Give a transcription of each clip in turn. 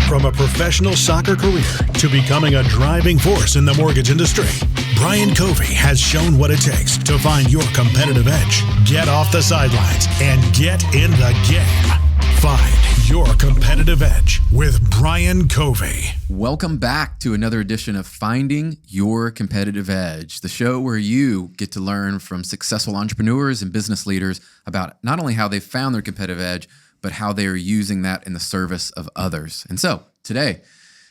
From a professional soccer career to becoming a driving force in the mortgage industry, Brian Covey has shown what it takes to find your competitive edge. Get off the sidelines and get in the game. Find your competitive edge with Brian Covey. Welcome back to another edition of Finding Your Competitive Edge, the show where you get to learn from successful entrepreneurs and business leaders about not only how they found their competitive edge, but how they are using that in the service of others. And so today,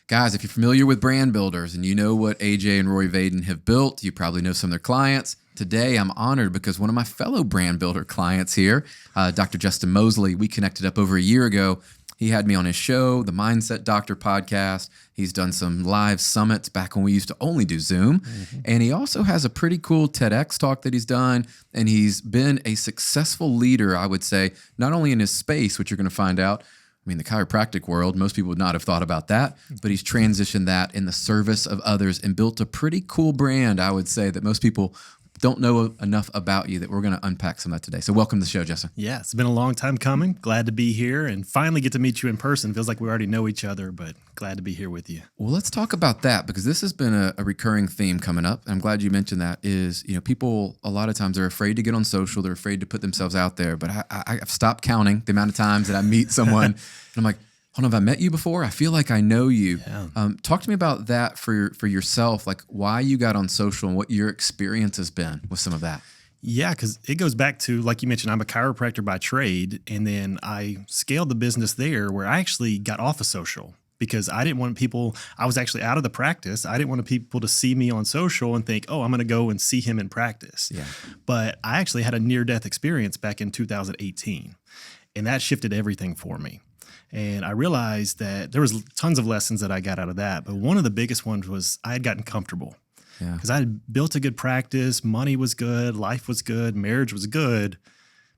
guys, if you're familiar with brand builders and you know what AJ and Roy Vaden have built, you probably know some of their clients. Today, I'm honored because one of my fellow brand builder clients here, Dr. Justin Moseley, we connected up over a year ago. He had me on his show, the Mindset Doctor podcast. He's done some live summits back when we used to only do Zoom. And he also has a pretty cool TEDx talk that he's done. And he's been a successful leader, I would say, not only in his space, which you're going to find out. I mean, the chiropractic world, most people would not have thought about that, but he's transitioned that in the service of others and built a pretty cool brand, I would say, that most people don't know enough about you, that we're going to unpack some of that today. So welcome to the show, Justin. Yeah, it's been a long time coming. Glad to be here and finally get to meet you in person. Feels like we already know each other, but glad to be here with you. Well, let's talk about that because this has been a recurring theme coming up. And I'm glad you mentioned that is, people a lot of times are afraid to get on social. They're afraid to put themselves out there. But I've stopped counting the amount of times that I meet someone and I'm like, hold on, have I met you before? I feel like I know you. Yeah. Talk to me about that for yourself, like why you got on social and what your experience has been with some of that. Yeah, because it goes back to, like you mentioned, I'm a chiropractor by trade. And then I scaled the business there where I actually got off of social because I didn't want people, I was actually out of the practice. I didn't want people to see me on social and think, oh, I'm going to go and see him in practice. Yeah. But I actually had a near-death experience back in 2018. And that shifted everything for me. And I realized that there was tons of lessons that I got out of that. But one of the biggest ones was I had gotten comfortable because I had built a good practice. Money was good. Life was good. Marriage was good.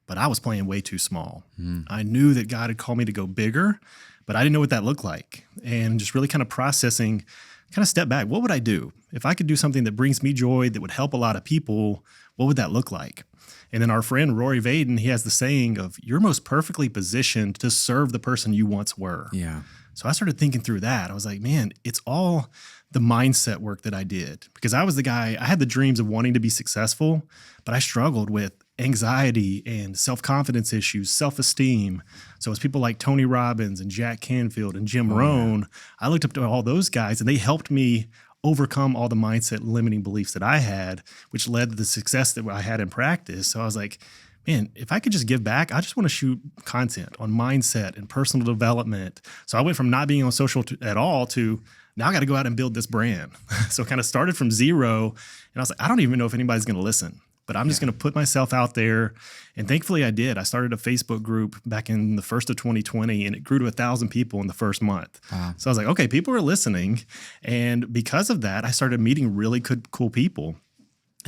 But I was playing way too small. I knew that God had called me to go bigger, but I didn't know what that looked like. And just really kind of processing, kind of step back. What would I do? If I could do something that brings me joy, that would help a lot of people, what would that look like? And then our friend Roy Vaden, he has the saying of, you're most perfectly positioned to serve the person you once were. Yeah. So I started thinking through that. I was like, man, it's all the mindset work that I did. Because I was the guy, I had the dreams of wanting to be successful, but I struggled with anxiety and self-confidence issues, self-esteem. So as people like Tony Robbins and Jack Canfield and Jim Rohn, I looked up to all those guys and they helped me overcome all the mindset limiting beliefs that I had, which led to the success that I had in practice. So I was like, man, if I could just give back, I just want to shoot content on mindset and personal development. So I went from not being on social at all to now I got to go out and build this brand. So kind of started from zero. And I was like, I don't even know if anybody's going to listen, but I'm just going to put myself out there. And thankfully I did. I started a Facebook group back in the first of 2020 and it grew to 1,000 people in the first month. Wow. So I was like, okay, people are listening. And because of that, I started meeting really good, cool people.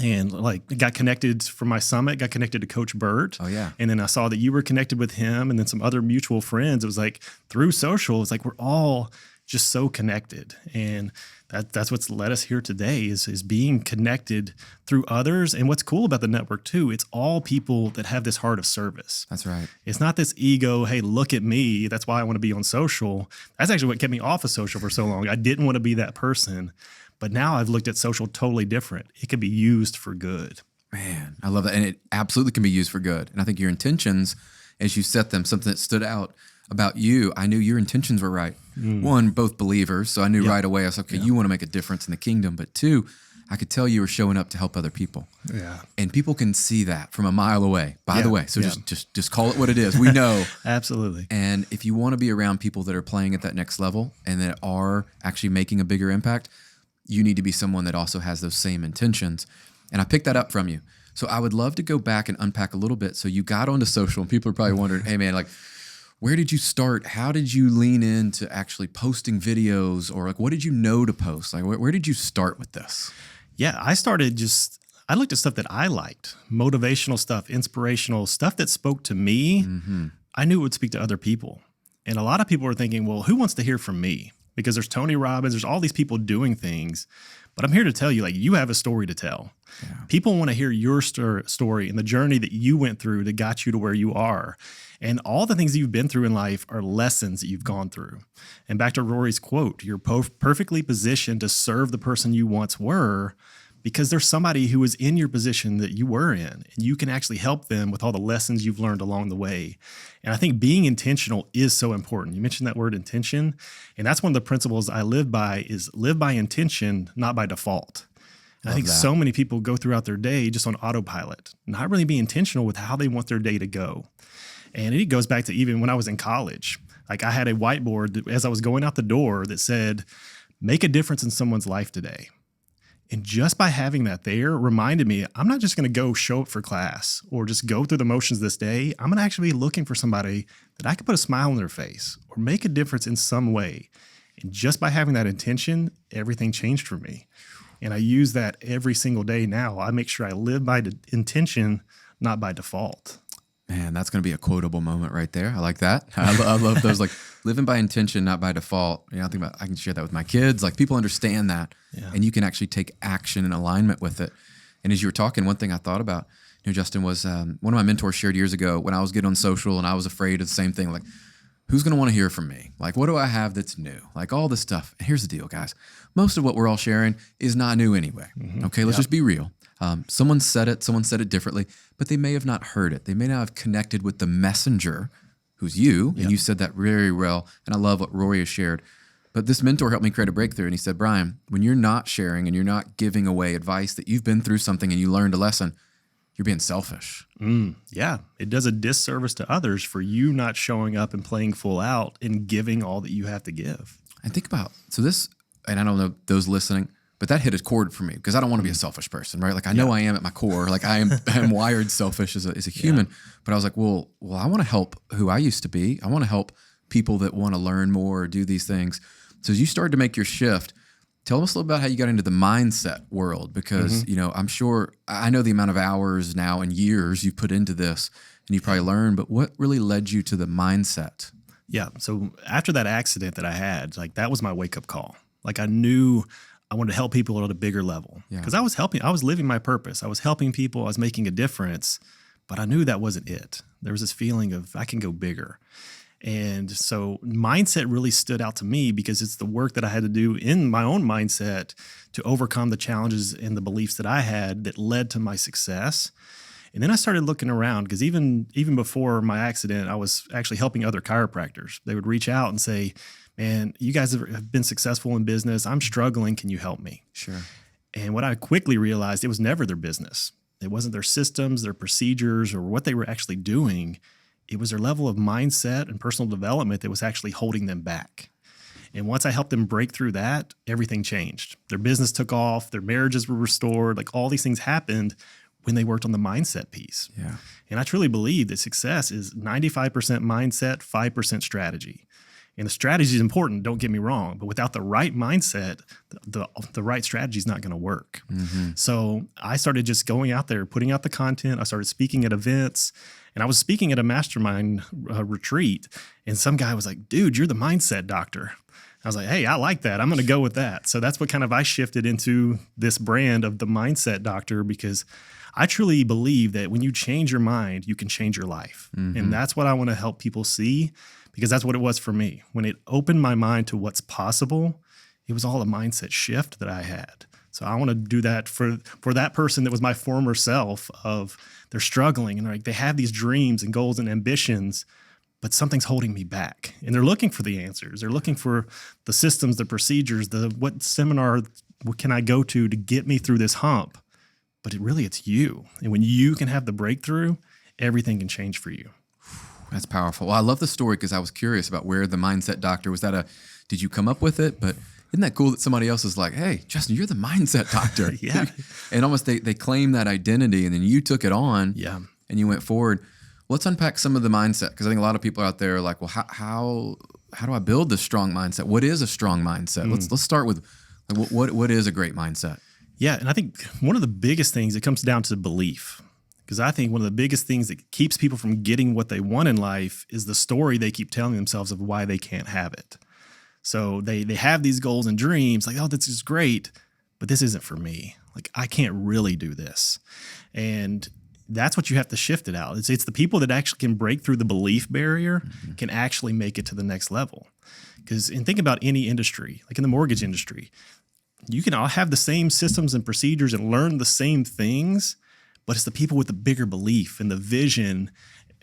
And like got connected from my summit, got connected to Coach Burt. Oh, yeah. And then I saw that you were connected with him and then some other mutual friends. It was like through social, it's like we're all just so connected. And that's what's led us here today is being connected through others. And what's cool about the network too, it's all people that have this heart of service. That's right. It's not this ego, hey, look at me. That's why I want to be on social. That's actually what kept me off of social for so long. I didn't want to be that person. But now I've looked at social totally different. It can be used for good. Man, I love that. And it absolutely can be used for good. And I think your intentions, as you set them, something that stood out about you, I knew your intentions were right. One, both believers. So I knew right away, I was like, okay, you want to make a difference in the kingdom. But two, I could tell you were showing up to help other people. Yeah. And people can see that from a mile away, by the way. So just call it what it is. We know. Absolutely. And if you want to be around people that are playing at that next level and that are actually making a bigger impact, you need to be someone that also has those same intentions. And I picked that up from you. So I would love to go back and unpack a little bit. So you got onto social and people are probably wondering, hey man, like, where did you start? How did you lean into actually posting videos or like, what did you know to post? Like, where did you start with this? Yeah, I looked at stuff that I liked, motivational stuff, inspirational stuff that spoke to me. I knew it would speak to other people. And a lot of people were thinking, well, who wants to hear from me? because there's Tony Robbins, there's all these people doing things. But I'm here to tell you, like, you have a story to tell. Yeah. People want to hear your story and the journey that you went through that got you to where you are. And all the things that you've been through in life are lessons that you've gone through. And back to Rory's quote, you're perfectly positioned to serve the person you once were, because there's somebody who is in your position that you were in, and you can actually help them with all the lessons you've learned along the way. And I think being intentional is so important. You mentioned that word intention, and that's one of the principles I live by is live by intention, not by default. And I think so many people go throughout their day just on autopilot, not really being intentional with how they want their day to go. And it goes back to even when I was in college. Like, I had a whiteboard that, as I was going out the door, that said, make a difference in someone's life today. And just by having that there reminded me, I'm not just going to go show up for class or just go through the motions this day. I'm going to actually be looking for somebody that I can put a smile on their face or make a difference in some way. And just by having that intention, everything changed for me. And I use that every single day now. I make sure I live by the intention, not by default. Man, that's going to be a quotable moment right there. I like that. I love those, like, living by intention, not by default. You know, I can share that with my kids. Like, people understand that, and you can actually take action in alignment with it. And as you were talking, one thing I thought about, Justin, was one of my mentors shared years ago when I was getting on social and I was afraid of the same thing. Like, who's going to want to hear from me? Like, what do I have that's new? Like, all this stuff. And here's the deal, guys. Most of what we're all sharing is not new anyway. Mm-hmm. Okay, let's just be real. Someone said it differently, but they may have not heard it. They may not have connected with the messenger, who's you, and you said that very well, and I love what Rory has shared. But this mentor helped me create a breakthrough, and he said, Brian, when you're not sharing and you're not giving away advice that you've been through something and you learned a lesson, you're being selfish. Yeah, it does a disservice to others for you not showing up and playing full out and giving all that you have to give. And think about, so this, and I don't know those listening, but that hit a chord for me because I don't want to be a selfish person, right? Like, I know I am at my core. Like, I'm wired selfish as a human. But I was like, well, I want to help who I used to be. I want to help people that want to learn more or do these things. So as you started to make your shift, tell us a little about how you got into the mindset world, because I'm sure I know the amount of hours now and years you put into this, and you probably learned. But what really led you to the mindset? Yeah. So after that accident that I had, like, that was my wake up call. Like, I knew I wanted to help people at a bigger level because I was living my purpose. I was helping people. I was making a difference, but I knew that wasn't it. There was this feeling of I can go bigger. And so mindset really stood out to me because it's the work that I had to do in my own mindset to overcome the challenges and the beliefs that I had that led to my success. And then I started looking around because even before my accident, I was actually helping other chiropractors. They would reach out and say, man, you guys have been successful in business. I'm struggling. Can you help me? Sure. And what I quickly realized, it was never their business. It wasn't their systems, their procedures, or what they were actually doing. It was their level of mindset and personal development that was actually holding them back. And once I helped them break through that, everything changed. Their business took off. Their marriages were restored. Like, all these things happened when they worked on the mindset piece. Yeah. And I truly believe that success is 95% mindset, 5% strategy. And the strategy is important, don't get me wrong, but without the right mindset, the right strategy is not going to work. Mm-hmm. So I started just going out there, putting out the content. I started speaking at events, and I was speaking at a mastermind retreat, and some guy was like, dude, you're the mindset doctor. I was like, hey, I like that. I'm going to go with that. So that's what kind of I shifted into this brand of the mindset doctor, because I truly believe that when you change your mind, you can change your life. Mm-hmm. And that's what I want to help people see, because that's what it was for me. When it opened my mind to what's possible, it was all a mindset shift that I had. So I want to do that for that person that was my former self, of they're struggling and they have these dreams and goals and ambitions, but something's holding me back. And they're looking for the answers. They're looking for the systems, the procedures, what seminar can I go to get me through this hump? But it's you. And when you can have the breakthrough, everything can change for you. That's powerful. Well, I love the story because I was curious about where the mindset doctor, did you come up with it? But isn't that cool that somebody else is like, hey, Justin, you're the mindset doctor. Yeah. And almost they claim that identity, and then you took it on and you went forward. Let's unpack some of the mindset, because I think a lot of people out there are like, well, how do I build this strong mindset? What is a strong mindset? Let's start with what is a great mindset? Yeah, and I think one of the biggest things, it comes down to belief. Because I think one of the biggest things that keeps people from getting what they want in life is the story they keep telling themselves of why they can't have it. So they have these goals and dreams like, oh, this is great, but this isn't for me. Like, I can't really do this. And that's what you have to shift it out. It's the people that actually can break through the belief barrier can actually make it to the next level. And think about any industry, like in the mortgage industry, you can all have the same systems and procedures and learn the same things, but it's the people with the bigger belief and the vision,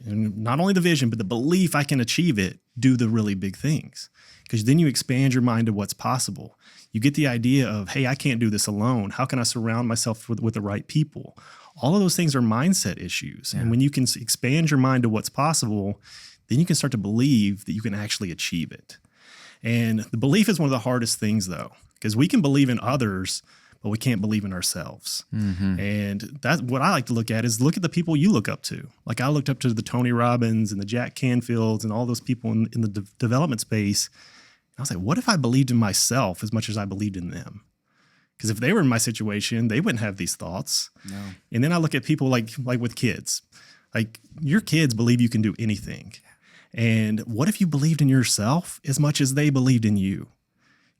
and not only the vision, but the belief I can achieve it, do the really big things. Because then you expand your mind to what's possible. You get the idea of, hey, I can't do this alone. How can I surround myself with the right people? All of those things are mindset issues. Yeah. And when you can expand your mind to what's possible, then you can start to believe that you can actually achieve it. And the belief is one of the hardest things, though, because we can believe in others, but we can't believe in ourselves. Mm-hmm. And that's what I like to look at is look at the people you look up to. Like I looked up to the Tony Robbins and the Jack Canfields and all those people in the development space. I was like, what if I believed in myself as much as I believed in them? Because if they were in my situation, they wouldn't have these thoughts. No. And then I look at people like with kids. Like your kids believe you can do anything. And what if you believed in yourself as much as they believed in you?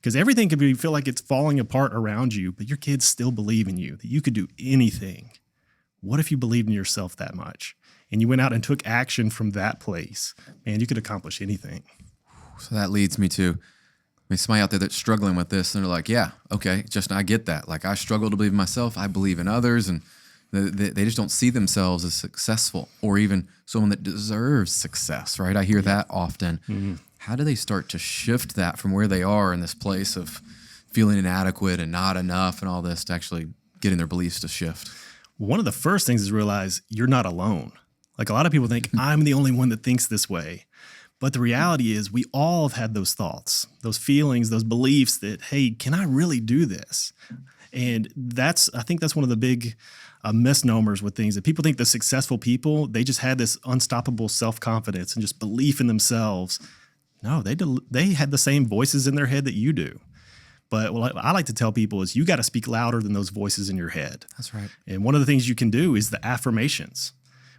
Because everything could feel like it's falling apart around you, but your kids still believe in you, that you could do anything. What if you believed in yourself that much? And you went out and took action from that place. Man, you could accomplish anything. So that leads me to somebody out there that's struggling with this, and they're like, yeah, okay, I get that. Like I struggle to believe in myself. I believe in others, and they just don't see themselves as successful or even someone that deserves success, right? I hear that often. Mm-hmm. How do they start to shift that from where they are in this place of feeling inadequate and not enough and all this to actually getting their beliefs to shift? One of the first things is realize you're not alone. Like a lot of people think, I'm the only one that thinks this way. But the reality is we all have had those thoughts, those feelings, those beliefs that, hey, can I really do this? And I think that's one of the big misnomers with things that people think the successful people, they just had this unstoppable self-confidence and just belief in themselves. No, they had the same voices in their head that you do. But what I like to tell people is you got to speak louder than those voices in your head. That's right. And one of the things you can do is the affirmations,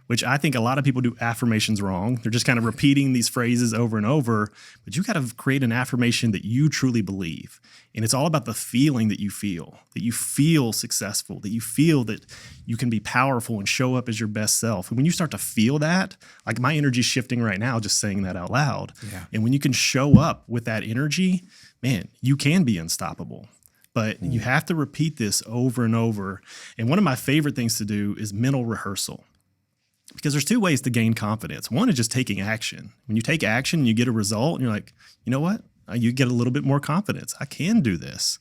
which I think a lot of people do affirmations wrong. They're just kind of repeating these phrases over and over, but you got to create an affirmation that you truly believe. And it's all about the feeling that you feel successful, that you feel that you can be powerful and show up as your best self. And when you start to feel that, like my energy's shifting right now, just saying that out loud. Yeah. And when you can show up with that energy, man, you can be unstoppable. But you have to repeat this over and over. And one of my favorite things to do is mental rehearsal. Because there's two ways to gain confidence. One is just taking action. When you take action, you get a result, and you're like, you know what? You get a little bit more confidence. I can do this.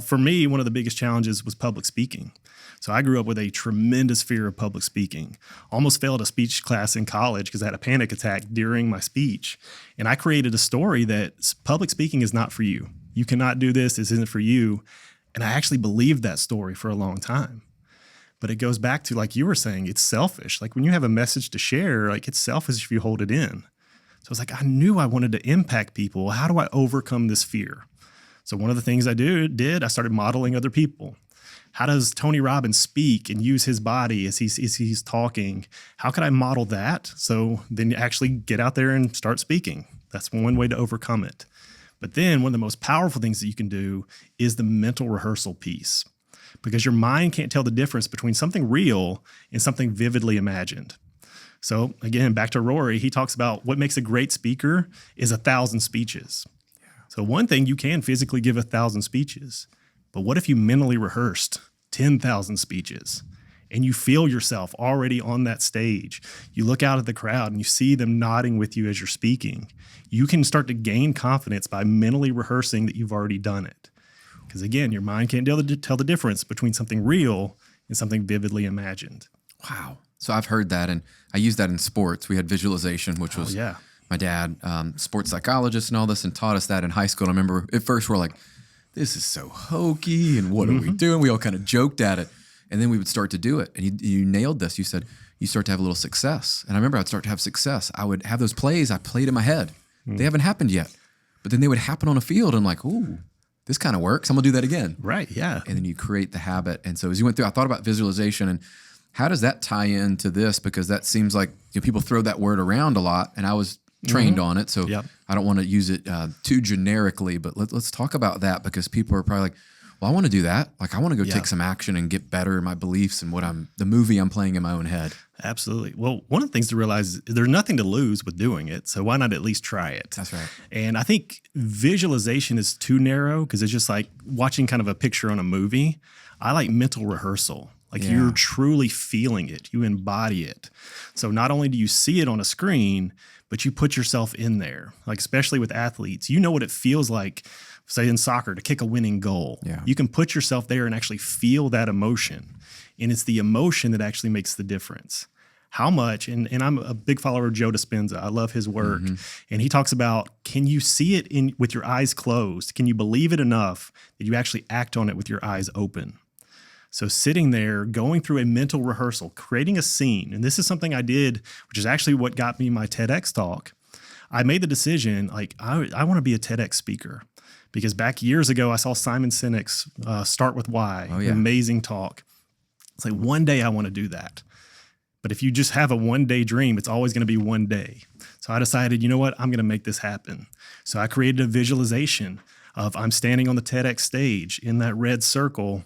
For me, one of the biggest challenges was public speaking. So I grew up with a tremendous fear of public speaking. Almost failed a speech class in college because I had a panic attack during my speech. And I created a story that public speaking is not for you. You cannot do this. This isn't for you. And I actually believed that story for a long time. But it goes back to, like you were saying, it's selfish. Like when you have a message to share, like it's selfish if you hold it in. So it's like, I knew I wanted to impact people. How do I overcome this fear? So one of the things I did, I started modeling other people. How does Tony Robbins speak and use his body as he's talking? How can I model that? So then you actually get out there and start speaking. That's one way to overcome it. But then one of the most powerful things that you can do is the mental rehearsal piece. Because your mind can't tell the difference between something real and something vividly imagined. So again, back to Rory, he talks about what makes a great speaker is 1,000 speeches. Yeah. So one thing, you can physically give 1,000 speeches, but what if you mentally rehearsed 10,000 speeches and you feel yourself already on that stage? You look out at the crowd and you see them nodding with you as you're speaking. You can start to gain confidence by mentally rehearsing that you've already done it. Because again, your mind can't tell the difference between something real and something vividly imagined. Wow. So I've heard that, and I use that in sports. We had visualization, which was my dad, sports psychologist and all this, and taught us that in high school. And I remember at first we're like, this is so hokey, and what are we doing? We all kind of joked at it. And then we would start to do it. And you nailed this. You said you start to have a little success. And I remember I'd start to have success. I would have those plays I played in my head. They haven't happened yet. But then they would happen on a field. And I'm like, ooh, this kind of works. I'm going to do that again. Right, yeah. And then you create the habit. And so as you went through, I thought about visualization, and how does that tie into this? Because that seems like people throw that word around a lot. And I was trained on it. So Yep. I don't want to use it too generically, but let's talk about that, because people are probably like, well, I want to do that. Like, I want to go take some action and get better in my beliefs and the movie I'm playing in my own head. Absolutely. Well, one of the things to realize is there's nothing to lose with doing it. So why not at least try it? That's right. And I think visualization is too narrow because it's just like watching kind of a picture on a movie. I like mental rehearsal. Like you're truly feeling it. You embody it. So not only do you see it on a screen, but you put yourself in there. Like especially with athletes, you know what it feels like, say in soccer, to kick a winning goal. Yeah. You can put yourself there and actually feel that emotion. And it's the emotion that actually makes the difference. How much, and I'm a big follower of Joe Dispenza. I love his work. And he talks about, can you see it with your eyes closed? Can you believe it enough that you actually act on it with your eyes open? So sitting there, going through a mental rehearsal, creating a scene, and this is something I did, which is actually what got me my TEDx talk. I made the decision, like, I want to be a TEDx speaker. Because back years ago, I saw Simon Sinek's Start With Why, an amazing talk. It's like, one day I want to do that. But if you just have a one-day dream, it's always going to be one day. So I decided, you know what, I'm going to make this happen. So I created a visualization of I'm standing on the TEDx stage in that red circle,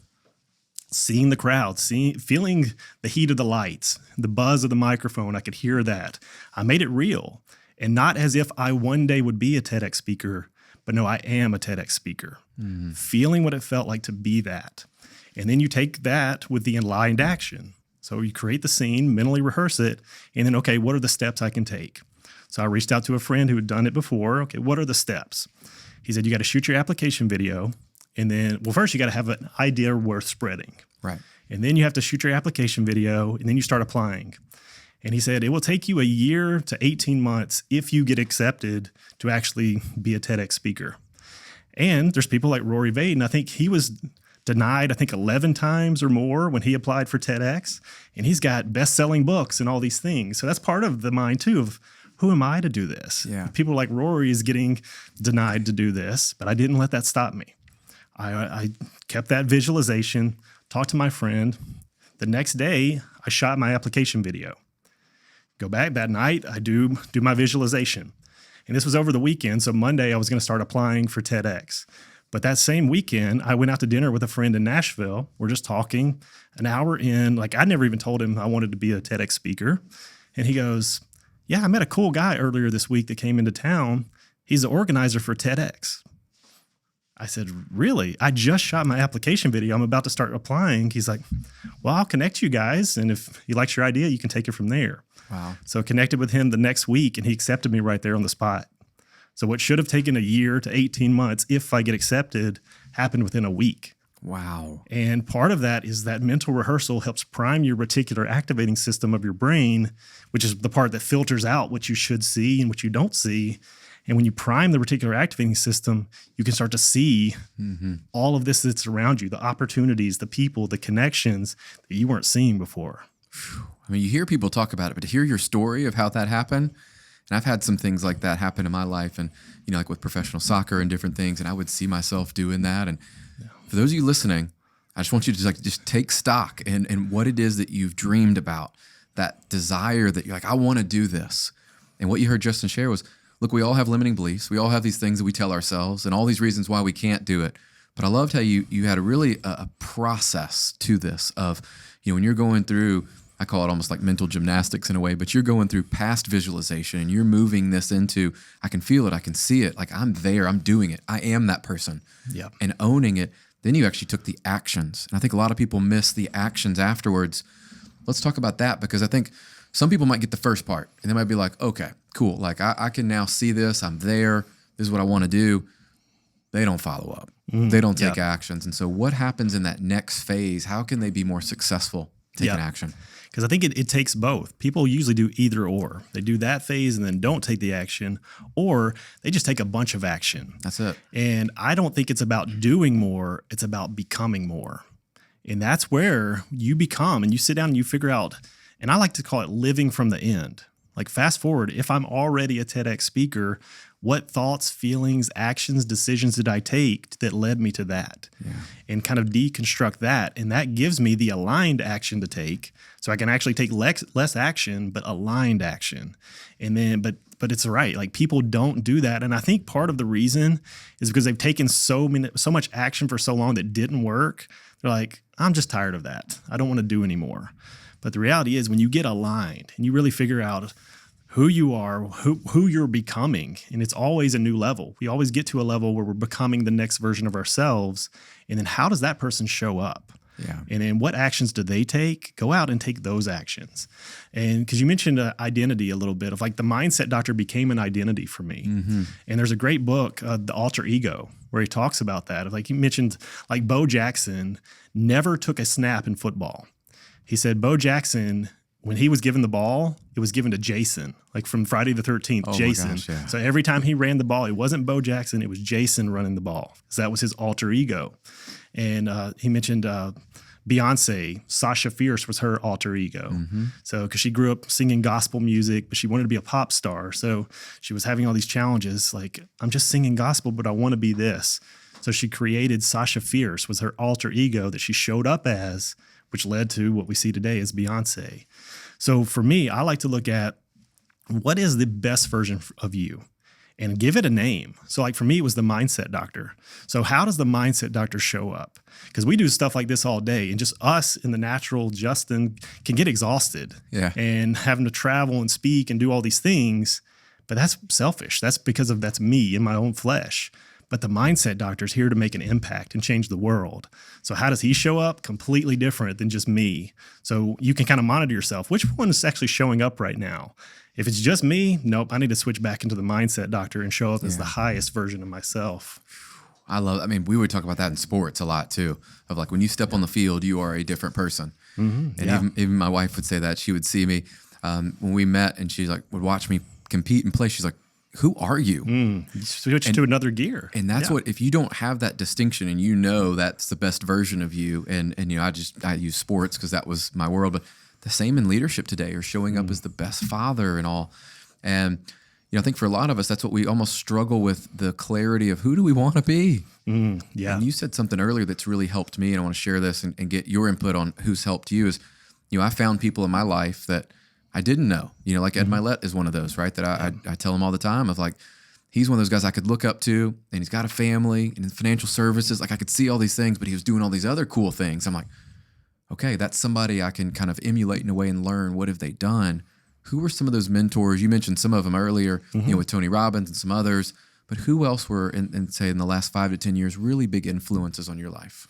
seeing the crowd, feeling the heat of the lights, the buzz of the microphone. I could hear that. I made it real, and not as if I one day would be a TEDx speaker, but no, I am a TEDx speaker. Feeling what it felt like to be that. And then you take that with the aligned action. So you create the scene, mentally rehearse it, and then, okay, what are the steps I can take? So I reached out to a friend who had done it before. Okay, what are the steps? He said, you got to shoot your application video. And then, well, first you got to have an idea worth spreading. Right. And then you have to shoot your application video, and then you start applying. And he said, it will take you a year to 18 months if you get accepted to actually be a TEDx speaker. And there's people like Rory Vaden. I think he was denied, 11 times or more when he applied for TEDx. And he's got best-selling books and all these things. So that's part of the mind, too, of who am I to do this? Yeah. People like Rory is getting denied to do this, but I didn't let that stop me. I kept that visualization, talked to my friend. The next day, I shot my application video. Go back that night, I do my visualization. And this was over the weekend, so Monday I was going to start applying for TEDx. But that same weekend, I went out to dinner with a friend in Nashville. We're just talking an hour in. Like, I never even told him I wanted to be a TEDx speaker. And he goes, yeah, I met a cool guy earlier this week that came into town. He's the organizer for TEDx. I said, really? I just shot my application video. I'm about to start applying. He's like, well, I'll connect you guys. And if he likes your idea, you can take it from there. Wow. So I connected with him the next week, and he accepted me right there on the spot. So what should have taken a year to 18 months, if I get accepted, happened within a week. Wow. And part of that is that mental rehearsal helps prime your reticular activating system of your brain, which is the part that filters out what you should see and what you don't see. And when you prime the reticular activating system, you can start to see all of this that's around you, the opportunities, the people, the connections that you weren't seeing before. I mean, you hear people talk about it, but to hear your story of how that happened, and I've had some things like that happen in my life, and, you know, like with professional soccer and different things, and I would see myself doing that. And for those of you listening, I just want you to just take stock in what it is that you've dreamed about, that desire that you're like, I want to do this. And what you heard Justin share was, look, we all have limiting beliefs. We all have these things that we tell ourselves and all these reasons why we can't do it. But I loved how you had a process to this of, you know, when you're going through, I call it almost like mental gymnastics in a way, but you're going through past visualization and you're moving this into, I can feel it, I can see it, like I'm there, I'm doing it, I am that person. Yep. And owning it. Then you actually took the actions. And I think a lot of people miss the actions afterwards. Let's talk about that, because I think some people might get the first part and they might be like, okay, cool. Like I can now see this, I'm there, this is what I want to do. They don't follow up. They don't take actions. And so what happens in that next phase? How can they be more successful taking action? Because I think it takes both. People usually do either or. They do that phase and then don't take the action, or they just take a bunch of action. That's it. And I don't think it's about doing more. It's about becoming more. And that's where you become, and you sit down and you figure out, and I like to call it living from the end. Like fast forward, if I'm already a TEDx speaker, what thoughts, feelings, actions, decisions did I take that led me to that? Yeah. And kind of deconstruct that. And that gives me the aligned action to take. So I can actually take less action, but aligned action. And then, but it's right. Like, people don't do that. And I think part of the reason is because they've taken so much action for so long that didn't work. They're like, I'm just tired of that. I don't want to do anymore. But the reality is, when you get aligned and you really figure out who you are, who you're becoming, and it's always a new level. We always get to a level where we're becoming the next version of ourselves. And then how does that person show up? Yeah. And then what actions do they take? Go out and take those actions. And because you mentioned identity a little bit, of like, the mindset doctor became an identity for me. Mm-hmm. And there's a great book, The Alter Ego, where he talks about that. Of like, you mentioned, like, Bo Jackson never took a snap in football. He said Bo Jackson, when he was given the ball, it was given to Jason, like from Friday the 13th, Oh my Jason. gosh, yeah. So every time he ran the ball, it wasn't Bo Jackson, it was Jason running the ball, because that was his alter ego. And he mentioned Beyonce, Sasha Fierce was her alter ego. Mm-hmm. So, because she grew up singing gospel music, but she wanted to be a pop star. So she was having all these challenges, like, I'm just singing gospel, but I want to be this. So she created Sasha Fierce, was her alter ego that she showed up as, which led to what we see today as Beyonce. So for me, I like to look at, what is the best version of you, and give it a name. So, like, for me, it was the mindset doctor. So how does the mindset doctor show up? Because we do stuff like this all day, and just us in the natural Justin can get exhausted. Yeah. And having to travel and speak and do all these things, but that's selfish. That's me in my own flesh. But the mindset doctor is here to make an impact and change the world. So how does he show up? Completely different than just me. So you can kind of monitor yourself. Which one is actually showing up right now? If it's just me, nope, I need to switch back into the mindset doctor and show up as the highest version of myself. I love, I mean, we would talk about that in sports a lot too, of like, when you step on the field, you are a different person. Mm-hmm. And even my wife would say that. She would see me when we met, and she like would watch me compete and play. She's like, who are you? You switch to another gear. And that's what, if you don't have that distinction, and you know that's the best version of you, and you know, I use sports because that was my world, but the same in leadership today, or showing up as the best father and all. And you know, I think for a lot of us, that's what we almost struggle with, the clarity of who do we want to be? And you said something earlier that's really helped me, and I want to share this and get your input on who's helped you. Is, you know, I found people in my life that I didn't know, you know, like Ed Milet is one of those, right? That I tell him all the time, of like, he's one of those guys I could look up to, and he's got a family and in financial services. Like, I could see all these things, but he was doing all these other cool things. I'm like, okay, that's somebody I can kind of emulate in a way and learn, what have they done? Who were some of those mentors? You mentioned some of them earlier, you know, with Tony Robbins and some others, but who else were say in the last 5 to 10 years, really big influences on your life?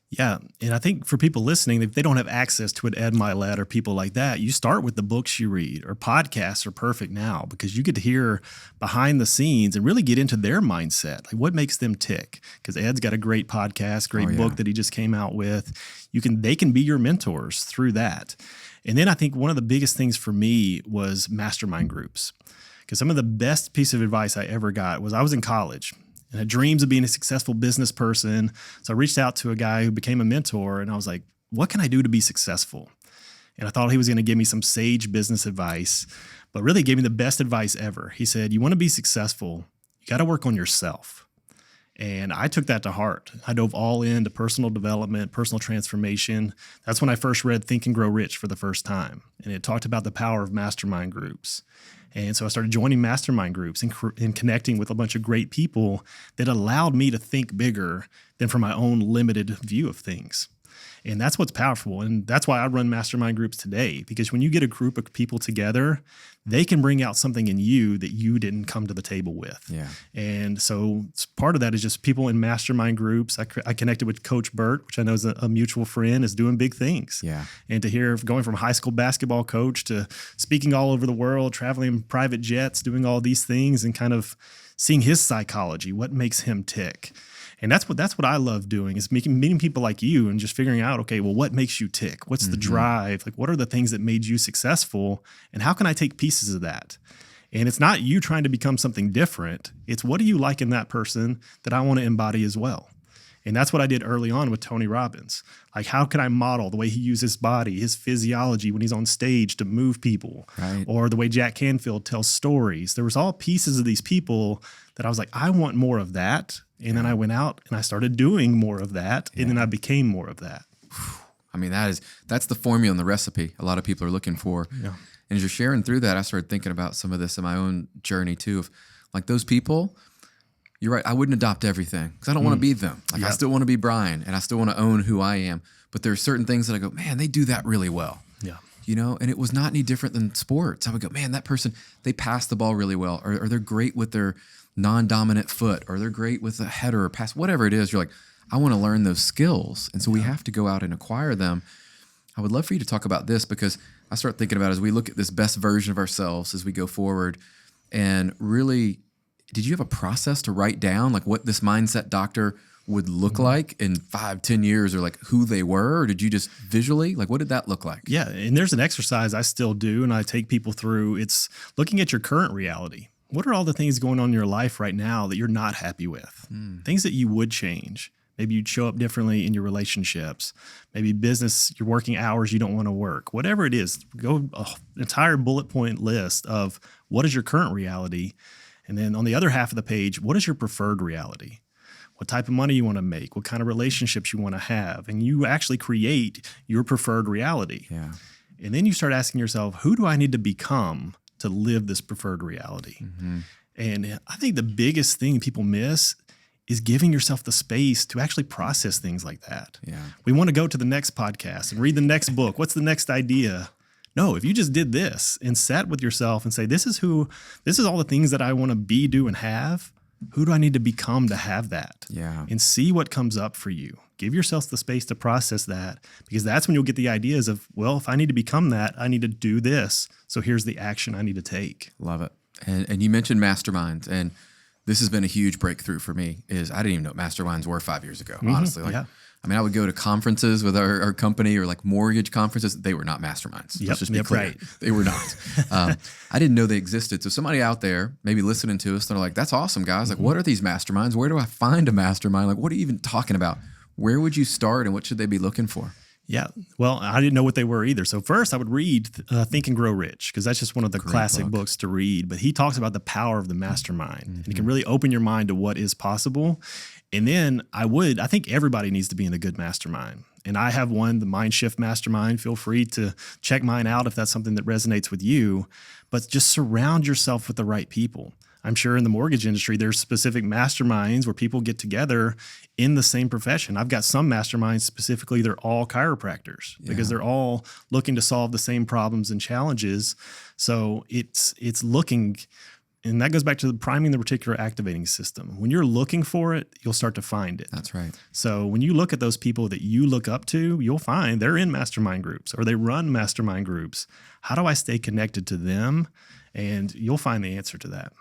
Yeah. And I think for people listening, if they don't have access to an Ed Milet or people like that, you start with the books you read, or podcasts are perfect now, because you get to hear behind the scenes and really get into their mindset, like what makes them tick. Because Ed's got a great podcast, great book that he just came out with. They can be your mentors through that. And then I think one of the biggest things for me was mastermind groups. Because some of the best piece of advice I ever got was, I was in college and had dreams of being a successful business person. So I reached out to a guy who became a mentor, and I was like, what can I do to be successful? And I thought he was going to give me some sage business advice, but really gave me the best advice ever. He said, you want to be successful, you got to work on yourself. And I took that to heart. I dove all into personal development, personal transformation. That's when I first read Think and Grow Rich for the first time. And it talked about the power of mastermind groups. And so I started joining mastermind groups and connecting with a bunch of great people that allowed me to think bigger than from my own limited view of things. And that's what's powerful. And that's why I run mastermind groups today, because when you get a group of people together, they can bring out something in you that you didn't come to the table with. Yeah. And so part of that is just people in mastermind groups. I connected with Coach Burt, which I know is a mutual friend, is doing big things. Yeah. And to hear going from high school basketball coach to speaking all over the world, traveling in private jets, doing all these things, and kind of seeing his psychology, what makes him tick. And that's what I love doing, is meeting people like you and just figuring out, okay, well, what makes you tick? What's the drive? Like, what are the things that made you successful? And how can I take pieces of that? And it's not you trying to become something different. It's, what do you like in that person that I want to embody as well? And that's what I did early on with Tony Robbins. Like, how can I model the way he uses his body, his physiology when he's on stage to move people, Right. or the way Jack Canfield tells stories. There was all pieces of these people that I was like, I want more of that. And then I went out and I started doing more of that. And then I became more of that. I mean, that's the formula and the recipe a lot of people are looking for. Yeah. And as you're sharing through that, I started thinking about some of this in my own journey too. Of like those people, you're right. I wouldn't adopt everything because I don't want to be them. Like I still want to be Brian and I still want to own who I am. But there are certain things that I go, man, they do that really well. Yeah. You know, and it was not any different than sports. I would go, man, that person, they pass the ball really well, or they're great with their non-dominant foot, or they're great with a header or pass, whatever it is. You're like, I want to learn those skills. And so we have to go out and acquire them. I would love for you to talk about this because I start thinking about as we look at this best version of ourselves as we go forward. And really, did you have a process to write down like what this mindset doctor would look like in 5-10 years, or like who they were? Or did you just visually, like what did that look like? Yeah. And there's an exercise I still do and I take people through. It's looking at your current reality. What are all the things going on in your life right now that you're not happy with? Things that you would change. Maybe you'd show up differently in your relationships. Maybe business, you're working hours you don't want to work. Whatever it is, go an entire bullet point list of what is your current reality. And then on the other half of the page, what is your preferred reality? What type of money you want to make? What kind of relationships you want to have? And you actually create your preferred reality. Yeah. And then you start asking yourself, who do I need to become to live this preferred reality? And I think the biggest thing people miss is giving yourself the space to actually process things like that. Yeah. We want to go to the next podcast and read the next book. What's the next idea? No, if you just did this and sat with yourself and say, this is all the things that I want to be, do, and have. Who do I need to become to have that? Yeah. And see what comes up for you. Give yourself the space to process that, because that's when you'll get the ideas of, well, if I need to become that, I need to do this. So here's the action I need to take. Love it. And you mentioned masterminds, and this has been a huge breakthrough for me. Is I didn't even know what masterminds were 5 years ago, honestly. Like, I mean, I would go to conferences with our company, or like mortgage conferences. They were not masterminds. Let's just be clear. Right. They were not. I didn't know they existed. So somebody out there maybe listening to us, they're like, that's awesome, guys. Like, what are these masterminds? Where do I find a mastermind? Like, what are you even talking about? Where would you start and what should they be looking for? Yeah. Well, I didn't know what they were either. So first I would read Think and Grow Rich, because that's just one of the classic books to read. But he talks about the power of the mastermind. And it can really open your mind to what is possible. And then I think everybody needs to be in a good mastermind. And I have one, the Mind Shift Mastermind. Feel free to check mine out if that's something that resonates with you. But just surround yourself with the right people. I'm sure in the mortgage industry, there's specific masterminds where people get together in the same profession. I've got some masterminds specifically, they're all chiropractors because they're all looking to solve the same problems and challenges. So it's looking, and that goes back to the priming the reticular activating system. When you're looking for it, you'll start to find it. That's right. So when you look at those people that you look up to, you'll find they're in mastermind groups or they run mastermind groups. How do I stay connected to them? And you'll find the answer to that.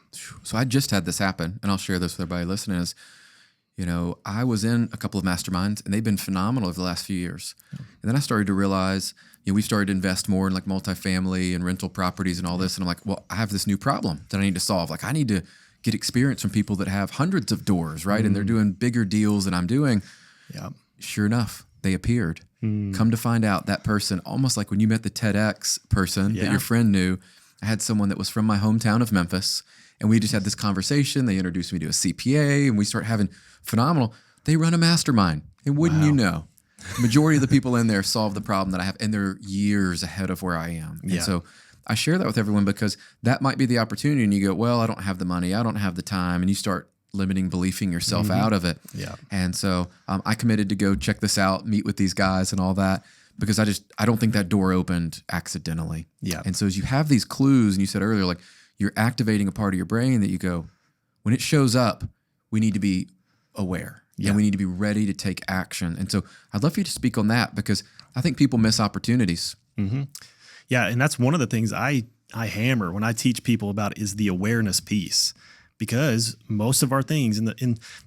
So I just had this happen, and I'll share this with everybody listening. Is, I was in a couple of masterminds, and they've been phenomenal over the last few years. And then I started to realize, we started to invest more in like multifamily and rental properties and all this. And I'm like, well, I have this new problem that I need to solve. Like, I need to get experience from people that have hundreds of doors, right? And they're doing bigger deals than I'm doing. Yeah. Sure enough, they appeared. Come to find out, that person, almost like when you met the TEDx person that your friend knew, I had someone that was from my hometown of Memphis, and we just had this conversation. They introduced me to a CPA, and we started having phenomenal. They run a mastermind, and wouldn't you know, the majority of the people in there solve the problem that I have, and they're years ahead of where I am. And so I share that with everyone because that might be the opportunity, and you go, well, I don't have the money, I don't have the time, and you start limiting, believing yourself out of it. Yeah. And so I committed to go check this out, meet with these guys and all that, because I don't think that door opened accidentally. Yeah. And so as you have these clues, and you said earlier, like you're activating a part of your brain that you go, when it shows up, we need to be aware and we need to be ready to take action. And so I'd love for you to speak on that, because I think people miss opportunities. Yeah. And that's one of the things I hammer when I teach people about is the awareness piece, because most of our things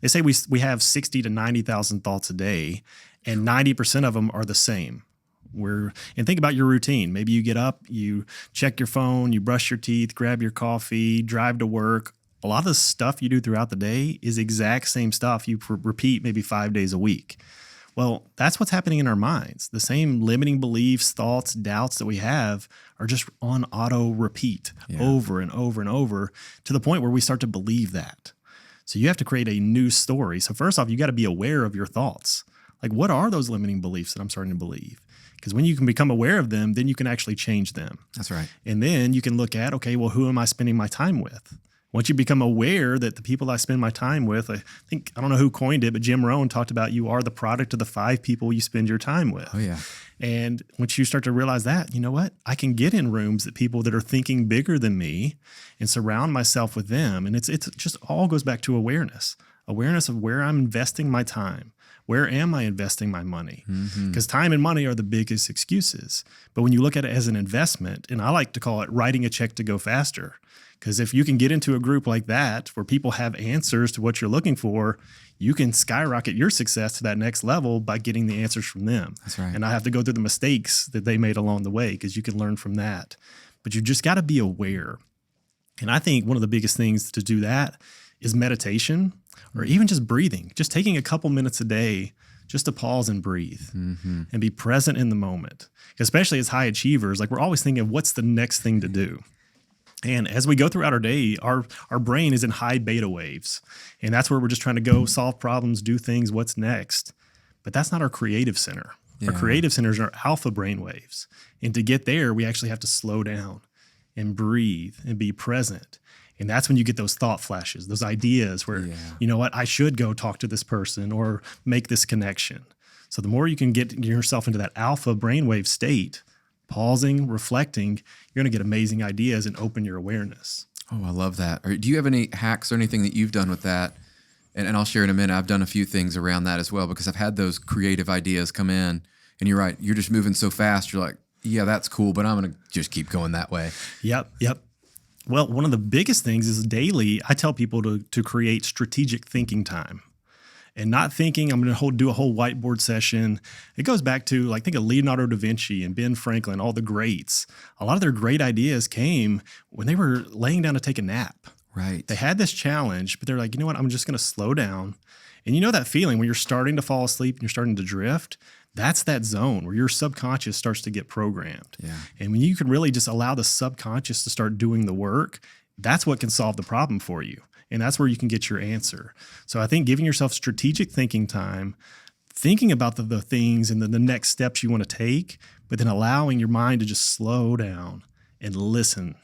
they say we have 60 to 90,000 thoughts a day, and 90% of them are the same. And think about your routine. Maybe you get up, you check your phone, you brush your teeth, grab your coffee, drive to work. A lot of the stuff you do throughout the day is exact same stuff you repeat maybe 5 days a week. Well, that's what's happening in our minds. The same limiting beliefs, thoughts, doubts that we have are just on auto repeat over and over and over to the point where we start to believe that. So you have to create a new story. So first off, you got to be aware of your thoughts. Like, what are those limiting beliefs that I'm starting to believe? Because when you can become aware of them, then you can actually change them. That's right. And then you can look at, okay, well, who am I spending my time with? Once you become aware that the people I spend my time with, I don't know who coined it, but Jim Rohn talked about you are the product of the 5 people you spend your time with. Oh, yeah. And once you start to realize that, you know what? I can get in rooms that people that are thinking bigger than me and surround myself with them. And it's just all goes back to awareness of where I'm investing my time. Where am I investing my money? Because time and money are the biggest excuses. But when you look at it as an investment, and I like to call it writing a check to go faster. Because if you can get into a group like that where people have answers to what you're looking for, you can skyrocket your success to that next level by getting the answers from them. That's right. And not have to go through the mistakes that they made along the way, because you can learn from that. But you just got to be aware. And I think one of the biggest things to do that is meditation, or even just breathing, just taking a couple minutes a day just to pause and breathe and be present in the moment. Especially as high achievers, like, we're always thinking of what's the next thing to do. And as we go throughout our day, our brain is in high beta waves. And that's where we're just trying to go solve problems, do things, what's next. But that's not our creative center. Our creative centers are alpha brain waves. And to get there, we actually have to slow down and breathe and be present. And that's when you get those thought flashes, those ideas where, you know what, I should go talk to this person or make this connection. So the more you can get yourself into that alpha brainwave state, pausing, reflecting, you're going to get amazing ideas and open your awareness. Oh, I love that. Do you have any hacks or anything that you've done with that? And I'll share in a minute. I've done a few things around that as well, because I've had those creative ideas come in. And you're right. You're just moving so fast. You're like, yeah, that's cool, but I'm going to just keep going that way. Yep. Well, one of the biggest things is daily, I tell people to create strategic thinking time. And not thinking I'm going to do a whole whiteboard session. It goes back to, like, think of Leonardo da Vinci and Ben Franklin, all the greats. A lot of their great ideas came when they were laying down to take a nap. Right. They had this challenge, but they're like, you know what? I'm just going to slow down. And you know that feeling when you're starting to fall asleep and you're starting to drift? That's that zone where your subconscious starts to get programmed. Yeah. And when you can really just allow the subconscious to start doing the work, that's what can solve the problem for you. And that's where you can get your answer. So I think giving yourself strategic thinking time, thinking about the things and the next steps you want to take, but then allowing your mind to just slow down and listen.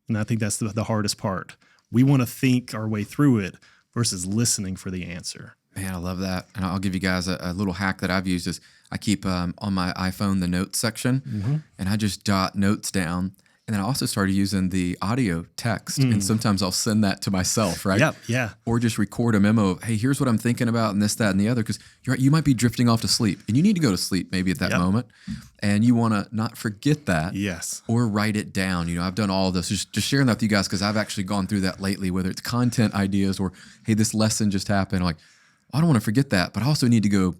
And I think that's the hardest part. We want to think our way through it versus listening for the answer. Man, I love that. And I'll give you guys a little hack that I've used is I keep on my iPhone the notes section, and I just jot notes down. And then I also started using the audio text, and sometimes I'll send that to myself, right? Yep, yeah. Or just record a memo of, hey, here's what I'm thinking about, and this, that, and the other. Because you're right, you might be drifting off to sleep, and you need to go to sleep maybe at that moment, and you want to not forget that. Yes. Or write it down. You know, I've done all of this. Just sharing that with you guys, because I've actually gone through that lately, whether it's content ideas or, hey, this lesson just happened. I'm like, I don't want to forget that, but I also need to go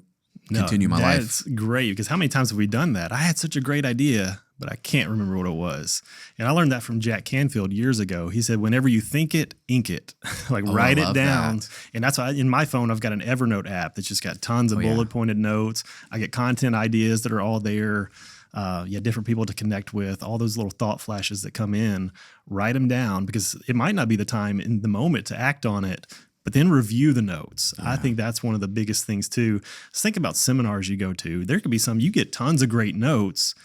continue my life. That's great, because how many times have we done that? I had such a great idea, but I can't remember what it was. And I learned that from Jack Canfield years ago. He said, whenever you think it, ink it. Write it down. That. And that's why in my phone, I've got an Evernote app that's just got tons of bullet pointed notes. I get content ideas that are all there. Different people to connect with, all those little thought flashes that come in, write them down, because it might not be the time in the moment to act on it, but then review the notes. Yeah. I think that's one of the biggest things too. Just think about seminars you go to. There could be some, you get tons of great notes,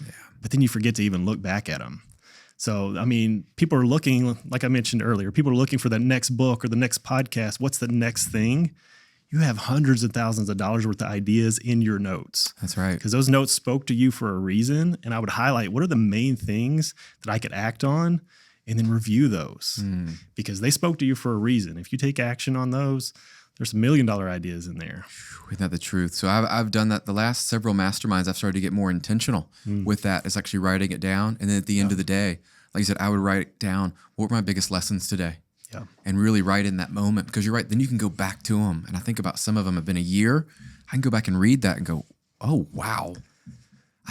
but then you forget to even look back at them. So, I mean, people are looking, like I mentioned earlier, people are looking for the next book or the next podcast. What's the next thing? You have hundreds of thousands of dollars worth of ideas in your notes. That's right. Because those notes spoke to you for a reason. And I would highlight what are the main things that I could act on, and then review those because they spoke to you for a reason. If you take action on those, there's $1 million ideas in there. Isn't that the truth? So I've done that the last several masterminds. I've started to get more intentional with that. It's actually writing it down. And then at the end of the day, like you said, I would write down what were my biggest lessons today. Yeah. And really write in that moment, because you're right. Then you can go back to them. And I think about some of them have been a year. I can go back and read that and go, oh, wow.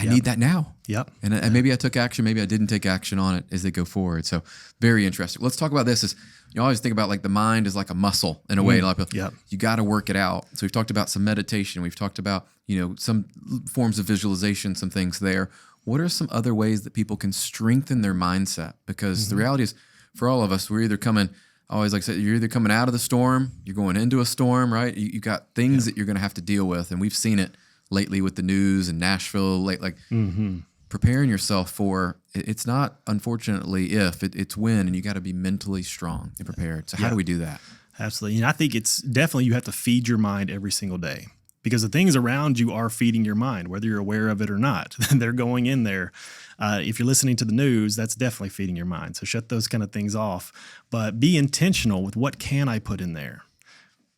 I need that now. Yep. And maybe I took action, maybe I didn't take action on it as they go forward. So very interesting. Let's talk about this. You always think about like the mind is like a muscle in a way. Like you got to work it out. So we've talked about some meditation. We've talked about, some forms of visualization, some things there. What are some other ways that people can strengthen their mindset? Because the reality is for all of us, we're either coming, I always like to say, you're either coming out of the storm, you're going into a storm, right? You got things that you're going to have to deal with. And we've seen it lately with the news in Nashville, preparing yourself for, it's not unfortunately if, it's when, and you got to be mentally strong and prepared. So how do we do that? Absolutely. And I think it's definitely, you have to feed your mind every single day because the things around you are feeding your mind, whether you're aware of it or not. They're going in there. If you're listening to the news, that's definitely feeding your mind. So shut those kind of things off, but be intentional with what can I put in there.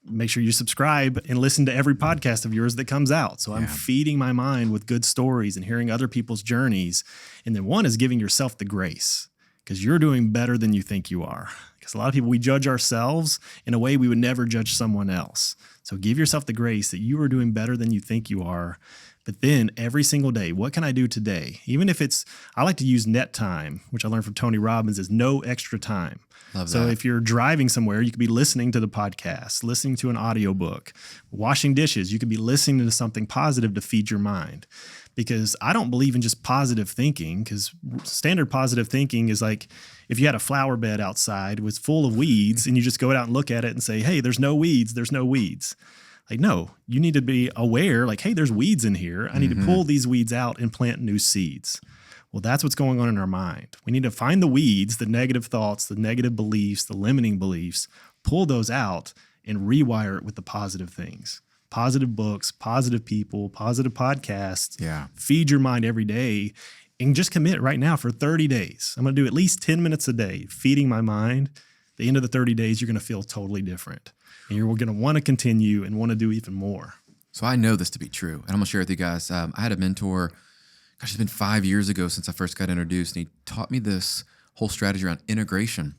Make sure you subscribe and listen to every podcast of yours that comes out. So I'm feeding my mind with good stories and hearing other people's journeys. And then one is giving yourself the grace because you're doing better than you think you are. Because a lot of people, we judge ourselves in a way we would never judge someone else. So give yourself the grace that you are doing better than you think you are. But then every single day, what can I do today? Even if I like to use net time, which I learned from Tony Robbins, is no extra time. So if you're driving somewhere, you could be listening to the podcast, listening to an audiobook, washing dishes. You could be listening to something positive to feed your mind. Because I don't believe in just positive thinking, because standard positive thinking is like if you had a flower bed outside was full of weeds and you just go out and look at it and say, hey, there's no weeds, there's no weeds. Like, no, you need to be aware, like, hey, there's weeds in here. I need to pull these weeds out and plant new seeds. Well, that's what's going on in our mind. We need to find the weeds, the negative thoughts, the negative beliefs, the limiting beliefs, pull those out and rewire it with the positive things. Positive books, positive people, positive podcasts. Yeah. Feed Feed your mind every day and just commit right now for 30 days. I'm going to do at least 10 minutes a day feeding my mind. At the end of the 30 days, you're going to feel totally different. And you're going to want to continue and want to do even more. So I know this to be true. And I'm going to share with you guys. I had a mentor, it's been 5 years ago since I first got introduced. And he taught me this whole strategy around integration.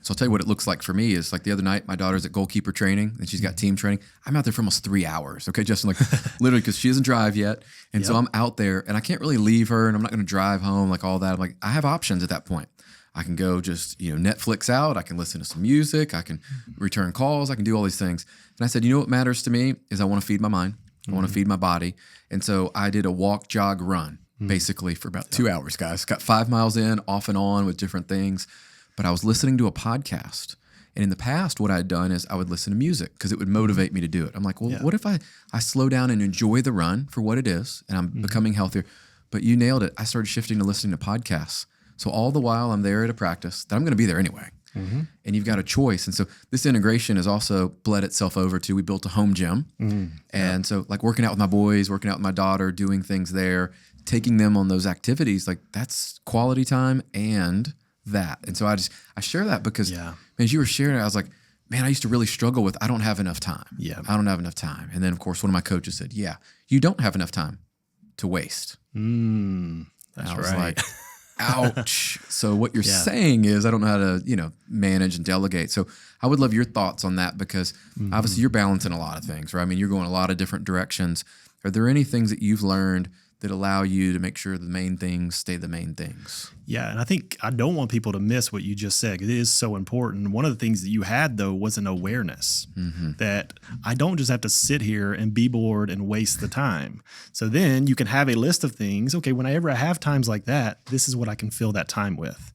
So I'll tell you what it looks like for me is like the other night, my daughter's at goalkeeper training and she's got team training. I'm out there for almost 3 hours. Okay, Justin, like literally because she doesn't drive yet. And so I'm out there and I can't really leave her and I'm not going to drive home like all that. I'm like, I have options at that point. I can go just, Netflix out. I can listen to some music. I can return calls. I can do all these things. And I said, what matters to me is I want to feed my mind. I want to feed my body. And so I did a walk, jog, run basically for about 2 hours, guys. Got 5 miles in, off and on with different things. But I was listening to a podcast. And in the past, what I had done is I would listen to music because it would motivate me to do it. I'm like, well, what if I slow down and enjoy the run for what it is and I'm becoming healthier? But you nailed it. I started shifting to listening to podcasts. So all the while I'm there at a practice that I'm going to be there anyway. And you've got a choice. And so this integration has also bled itself over to, we built a home gym. And so like working out with my boys, working out with my daughter, doing things there, taking them on those activities, like that's quality time and that. And so I share that because man, as you were sharing it, I was like, man, I used to really struggle with, I don't have enough time. I don't have enough time. And then of course, one of my coaches said, you don't have enough time to waste. That's I was like, ouch. So what you're saying is I don't know how to, manage and delegate. So I would love your thoughts on that because obviously you're balancing a lot of things, right? I mean, you're going a lot of different directions. Are there any things that you've learned that allow you to make sure the main things stay the main things? Yeah, and I think I don't want people to miss what you just said. It is so important. One of the things that you had, though, was an awareness that I don't just have to sit here and be bored and waste the time. So then you can have a list of things. Okay, whenever I have times like that, this is what I can fill that time with.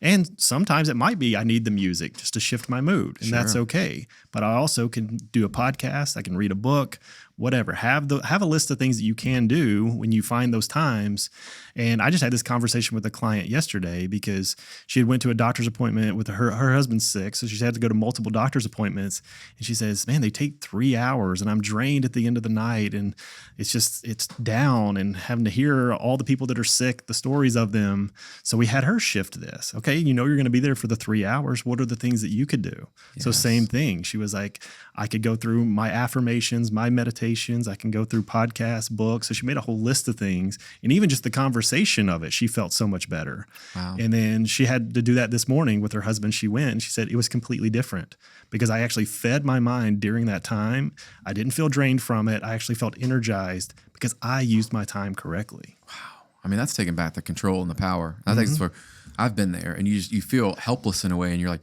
And sometimes it might be I need the music just to shift my mood, and that's okay. But I also can do a podcast. I can read a book, whatever. Have a list of things that you can do when you find those times. And I just had this conversation with a client yesterday because she had went to a doctor's appointment with her husband's sick. So she had to go to multiple doctor's appointments. And she says, man, they take 3 hours and I'm drained at the end of the night. And it's down and having to hear all the people that are sick, the stories of them. So we had her shift this. Okay, you're going to be there for the 3 hours. What are the things that you could do? Yes. So same thing. She was like, I could go through my affirmations, my meditations. I can go through podcasts, books. So she made a whole list of things. And even just the conversation of it, she felt so much better. Wow. And then she had to do that this morning with her husband. She went and she said it was completely different because I actually fed my mind during that time. I didn't feel drained from it. I actually felt energized because I used my time correctly. Wow. I mean, that's taking back the control and the power. I think that's where I've been there, and you feel helpless in a way, and you're like,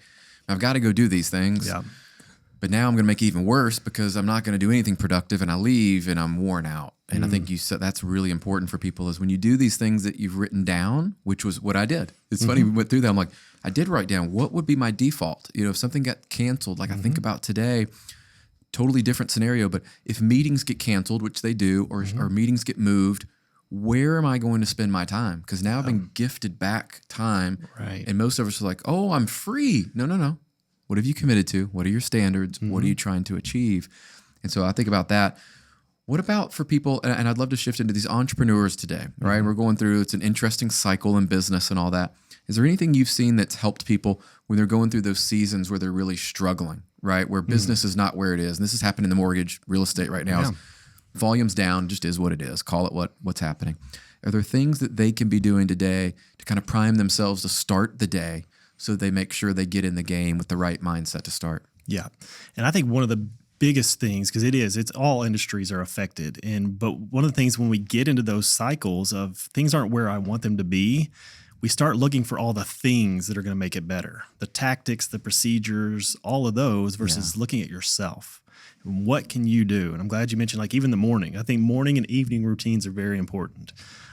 I've got to go do these things. Yeah. But now I'm going to make it even worse because I'm not going to do anything productive, and I leave and I'm worn out. And I think you said that's really important for people is when you do these things that you've written down, which was what I did. It's funny, we went through that. I'm like, I did write down what would be my default. You know, if something got canceled, like I think about today, totally different scenario. But if meetings get canceled, which they do, or meetings get moved, where am I going to spend my time? Because now I've been gifted back time. Right. And most of us are like, oh, I'm free. No. What have you committed to? What are your standards? What are you trying to achieve? And so I think about that. What about for people, and I'd love to shift into these entrepreneurs today, right? We're going through, it's an interesting cycle in business and all that. Is there anything you've seen that's helped people when they're going through those seasons where they're really struggling, right? Where business is not where it is. And this is happening in the mortgage real estate right now. Volume's down, just is what it is. Call it what's happening. Are there things that they can be doing today to kind of prime themselves to start the day so they make sure they get in the game with the right mindset to start? Yeah. And I think one of the biggest things, because it's all industries are affected. But one of the things when we get into those cycles of things aren't where I want them to be, we start looking for all the things that are going to make it better. The tactics, the procedures, all of those versus looking at yourself. What can you do? And I'm glad you mentioned like even the morning. I think morning and evening routines are very important.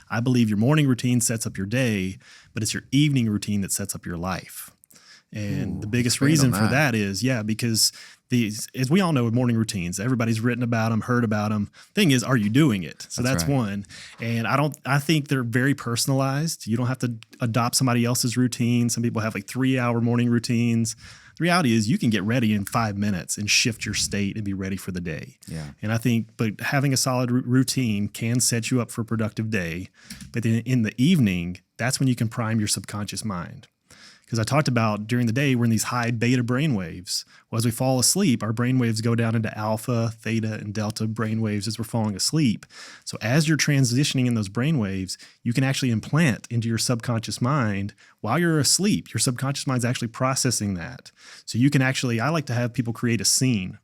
I believe your morning routine sets up your day, but it's your evening routine that sets up your life. And the biggest reason for that is, because as we all know, morning routines, everybody's written about them, heard about them. Thing is, are you doing it? So that's right. one. And I think they're very personalized. You don't have to adopt somebody else's routine. Some people have like 3-hour morning routines. The reality is you can get ready in 5 minutes and shift your state and be ready for the day. Yeah. And I think, but having a solid routine can set you up for a productive day. But then in the evening, that's when you can prime your subconscious mind. Because I talked about during the day, we're in these high beta brainwaves. Well, as we fall asleep, our brainwaves go down into alpha, theta, and delta brainwaves as we're falling asleep. So as you're transitioning in those brainwaves, you can actually implant into your subconscious mind while you're asleep. Your subconscious mind's actually processing that. So you can actually, I like to have people create a scene.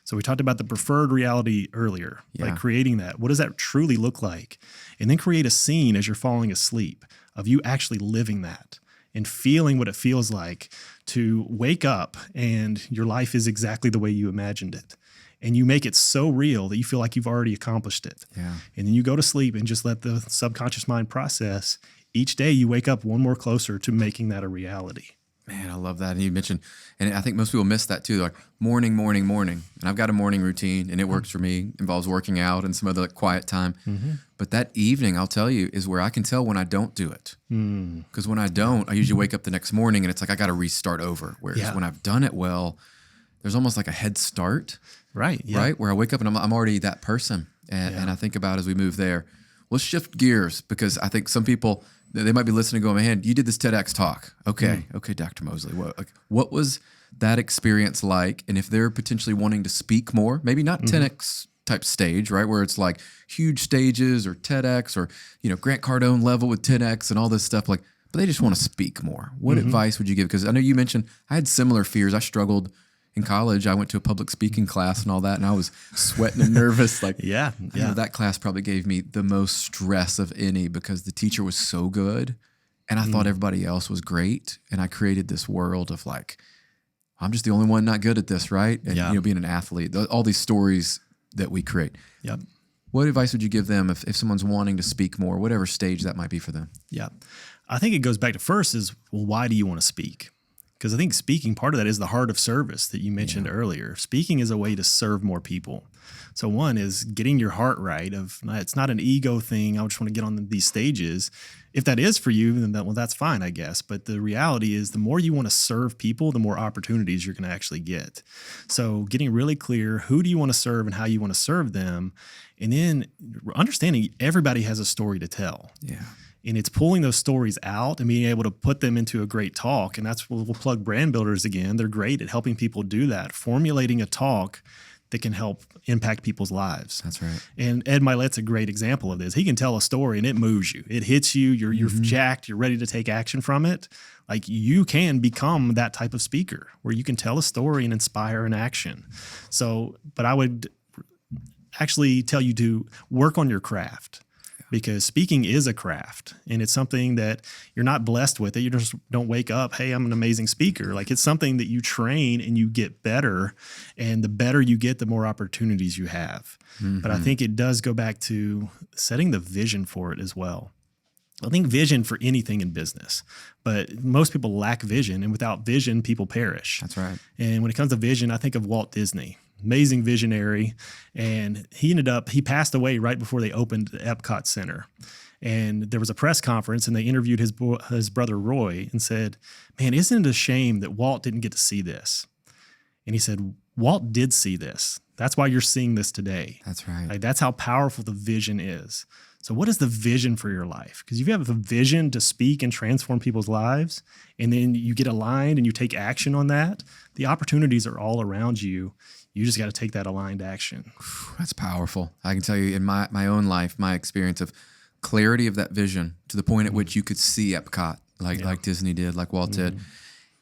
So we talked about the preferred reality earlier, like creating that. What does that truly look like? And then create a scene as you're falling asleep of you actually living that and feeling what it feels like to wake up and your life is exactly the way you imagined it. And you make it so real that you feel like you've already accomplished it. Yeah. And then you go to sleep and just let the subconscious mind process. Each day you wake up one more closer to making that a reality. Man, I love that. And you mentioned, and I think most people miss that too. They're like morning. And I've got a morning routine and it works for me. Involves working out and some other like quiet time. But that evening, I'll tell you, is where I can tell when I don't do it. Because when I don't, I usually wake up the next morning and it's like I got to restart over. Whereas when I've done it well, there's almost like a head start. Right. Yeah. Right. Where I wake up and I'm already that person. And I think about as we move there, let's shift gears because I think some people, they might be listening going, man, you did this TEDx talk. Okay, Dr. Moseley. What was that experience like? And if they're potentially wanting to speak more, maybe not TEDx type stage, right? Where it's like huge stages or TEDx or, Grant Cardone level with TEDx and all this stuff, but they just want to speak more. What advice would you give? Because I know you mentioned I had similar fears. I struggled in college. I went to a public speaking class and all that, and I was sweating and nervous. I know that class probably gave me the most stress of any because the teacher was so good, and I thought everybody else was great, and I created this world of like, I'm just the only one not good at this, right? And being an athlete, all these stories that we create. Yep. What advice would you give them if someone's wanting to speak more, whatever stage that might be for them? Yeah, I think it goes back to first is, well, why do you want to speak? Because I think speaking, part of that is the heart of service that you mentioned earlier. Speaking is a way to serve more people. So one is getting your heart right of it's not an ego thing. I just want to get on these stages. If that is for you, then that's fine, I guess. But the reality is the more you want to serve people, the more opportunities you're going to actually get. So getting really clear, who do you want to serve and how you want to serve them? And then understanding everybody has a story to tell. Yeah. And it's pulling those stories out and being able to put them into a great talk. And that's where we'll plug brand builders again. They're great at helping people do that, formulating a talk that can help impact people's lives. That's right. And Ed Milet's a great example of this. He can tell a story and it moves you. It hits you. You're jacked. You're ready to take action from it. Like you can become that type of speaker where you can tell a story and inspire an action. So, but I would actually tell you to work on your craft. because speaking is a craft, and it's something that you're not blessed with it. You just don't wake up, hey, I'm an amazing speaker. Like, it's something that you train and you get better, and the better you get, the more opportunities you have. But I think it does go back to setting the vision for it as well. I think vision for anything in business, but most people lack vision, and without vision, people perish. That's right. And when it comes to vision, I think of Walt Disney, amazing visionary. And he passed away right before they opened the Epcot Center. And there was a press conference, and they interviewed his brother Roy and said, man, isn't it a shame that Walt didn't get to see this? And he said, Walt did see this. That's why you're seeing this today. That's right. Like, that's how powerful the vision is. So what is the vision for your life? Because if you have a vision to speak and transform people's lives, and then you get aligned and you take action on that, the opportunities are all around you. You just got to take that aligned action. That's powerful. I can tell you in my own life, my experience of clarity of that vision to the point at which you could see Epcot like Disney did, like Walt did.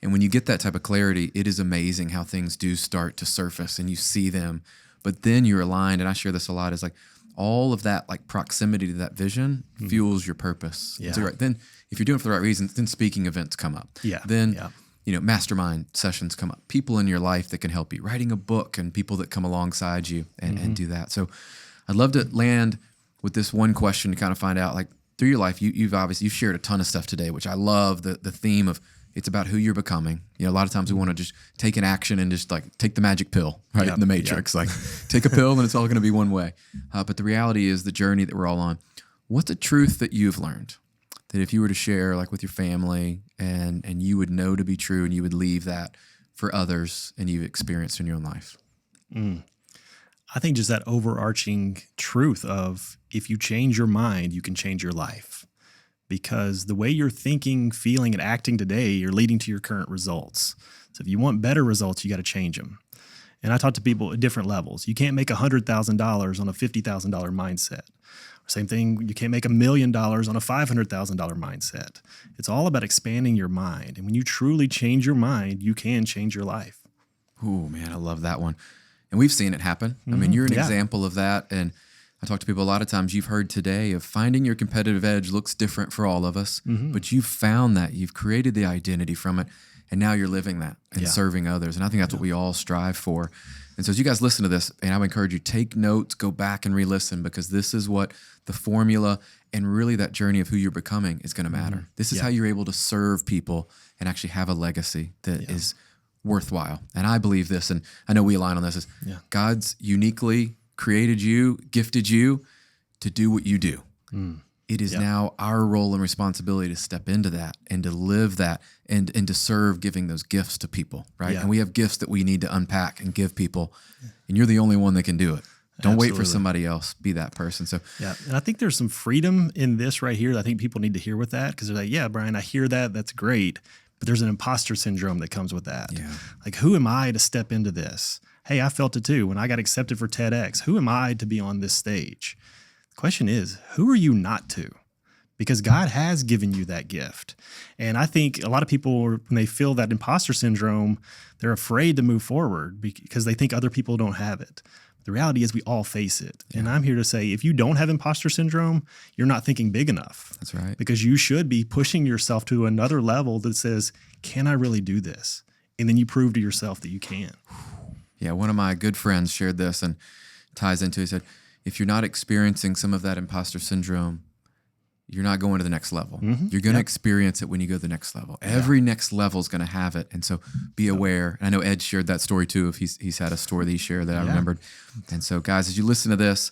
And when you get that type of clarity, it is amazing how things do start to surface and you see them. But then you're aligned, and I share this a lot, is like all of that like proximity to that vision fuels your purpose. Yeah. So then if you're doing it for the right reasons, then speaking events come up. Yeah. Then mastermind sessions come up. People in your life that can help you. Writing a book and people that come alongside you and do that. So I'd love to land with this one question to kind of find out, like, through your life, you've shared a ton of stuff today, which I love the theme of. It's about who you're becoming. You know, a lot of times we want to just take an action and just like take the magic pill, right? In the Matrix, like take a pill and it's all going to be one way. But the reality is the journey that we're all on. What's the truth that you've learned that if you were to share like with your family and you would know to be true and you would leave that for others and you've experienced in your own life? I think just that overarching truth of if you change your mind, you can change your life. Because the way you're thinking, feeling, and acting today, you're leading to your current results. So if you want better results, you got to change them. And I talk to people at different levels. You can't make $100,000 on a $50,000 mindset. Same thing, you can't make $1 million on a $500,000 mindset. It's all about expanding your mind. And when you truly change your mind, you can change your life. Oh, man, I love that one. And we've seen it happen. I mean, you're an example of that. And I talk to people a lot of times. You've heard today of finding your competitive edge looks different for all of us, but you've found that. You've created the identity from it, and now you're living that and serving others. And I think that's what we all strive for. And so as you guys listen to this, and I would encourage you, take notes, go back and re-listen, because this is what the formula and really that journey of who you're becoming is going to matter. This is how you're able to serve people and actually have a legacy that is worthwhile. And I believe this, and I know we align on this, is God's uniquely created you, gifted you to do what you do. It is now our role and responsibility to step into that and to live that and to serve, giving those gifts to people, right? And we have gifts that we need to unpack and give people, and you're the only one that can do it. Don't wait for somebody else. Be that person. So and I think there's some freedom in this right here that I think people need to hear with that, because they're like, yeah, Brian, I hear that. That's great. But there's an imposter syndrome that comes with that. Like, who am I to step into this? Hey, I felt it too when I got accepted for TEDx. Who am I to be on this stage? The question is, who are you not to? Because God has given you that gift. And I think a lot of people, when they feel that imposter syndrome, they're afraid to move forward because they think other people don't have it. The reality is we all face it. And I'm here to say, if you don't have imposter syndrome, you're not thinking big enough. That's right. Because you should be pushing yourself to another level that says, can I really do this? And then you prove to yourself that you can. Yeah, one of my good friends shared this and ties into it. He said, if you're not experiencing some of that imposter syndrome, you're not going to the next level. You're going to experience it when you go to the next level. Every next level is going to have it. And so be aware. And I know Ed shared that story too. If he's had a story that he shared that I remembered. And so guys, as you listen to this,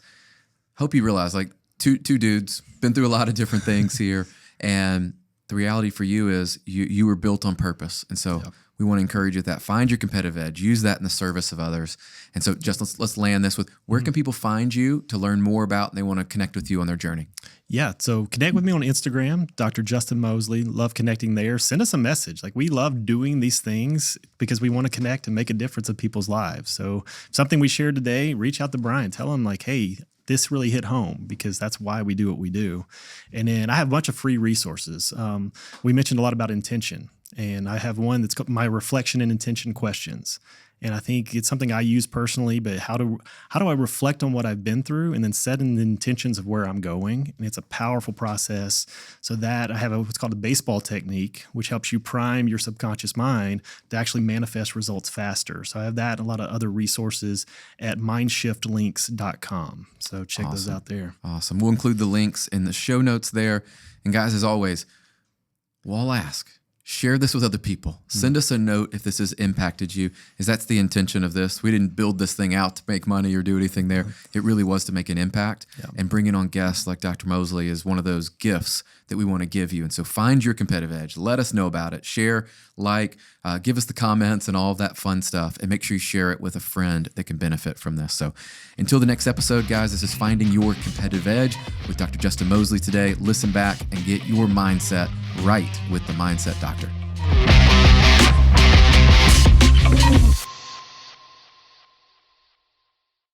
hope you realize, like, two dudes, been through a lot of different things here. And the reality for you is you were built on purpose. And so we want to encourage you with that. Find your competitive edge. Use that in the service of others. And so just let's land this with, where can people find you to learn more about and they want to connect with you on their journey? Yeah, so connect with me on Instagram, Dr. Justin Moseley. Love connecting there. Send us a message. Like, we love doing these things because we want to connect and make a difference in people's lives. So something we shared today, reach out to Brian. Tell him, like, hey, this really hit home, because that's why we do what we do. And then I have a bunch of free resources. We mentioned a lot about intention. And I have one that's got my reflection and intention questions. And I think it's something I use personally, but how do I reflect on what I've been through and then set in the intentions of where I'm going? And it's a powerful process. So that I have what's called a baseball technique, which helps you prime your subconscious mind to actually manifest results faster. So I have that and a lot of other resources at mindshiftlinks.com. So check those out there. Awesome. We'll include the links in the show notes there. And guys, as always, we'll ask, share this with other people. Send us a note if this has impacted you, because that's the intention of this. We didn't build this thing out to make money or do anything there. It really was to make an impact. And bringing on guests like Dr. Moseley is one of those gifts that we want to give you. And so find your competitive edge. Let us know about it. Share, give us the comments and all of that fun stuff. And make sure you share it with a friend that can benefit from this. So until the next episode, guys, this is Finding Your Competitive Edge with Dr. Justin Moseley today. Listen back and get your mindset right with the Mindset Doctor.